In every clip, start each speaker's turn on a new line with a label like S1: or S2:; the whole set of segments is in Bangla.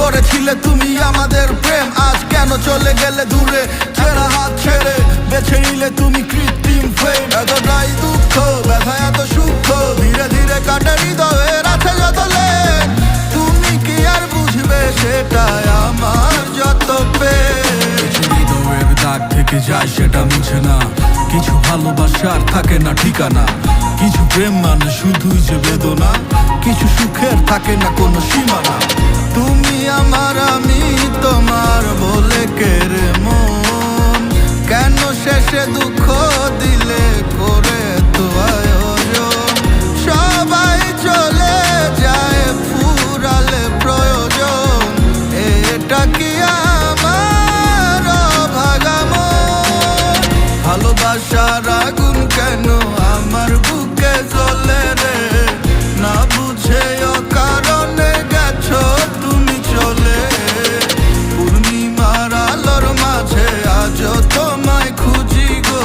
S1: করেছিলে তুমি আমাদের প্রেম, আজ কেন চলে গেলে দূরে? ছেঁড়া হাত ছেড়ে বেছে নিলে তুমি কৃত্রিম ফেম। এতটাই দুঃখ, ব্যথা এত সূক্ষ্ম, ধীরে ধীরে কাটে হৃদয়ের আছে যত লেন। তুমি কি আর বুঝবে সেটাই আমার যত পেন। হৃদয়ের দাগ থেকে যায় সেটা মুছে না, কিছু ভালোবাসার থাকে না ঠিকানা। কিছু প্রেম মানে শুধুই যে বেদনা, কিছু সুখের থাকে না কোনো সীমানা। তুমি আমার আমি তোমার বলে কেড়ে মন, কেন শেষে দুঃখ দিলে করে তো আয়োজন। সবাই চলে যায় ফুরালে প্রয়োজন, এটা কি আমার অভাগা মন? ভালোবাসার আগুন কেন আমার বুকে জ্বলে রে? না বুঝে অকারণে গেছো তুমি চলে। পূর্ণিমার আলোর মাঝে আজও তোমায় খুঁজি গো,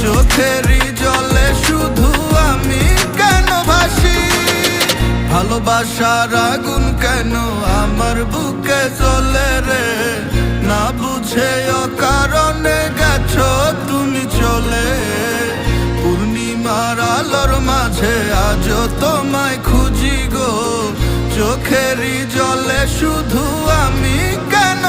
S1: চোখেরই জলে শুধু আমি কেন ভাসি? ভালোবাসার আগুন কেন আমার বুকে জ্বলে রে? না বুঝে অকারণে গেছো তুমি চলে। পূর্ণিমার আলোর মাঝে আজও তোমায় খুঁজি গো, চোখেরই জলে শুধু আমি কেন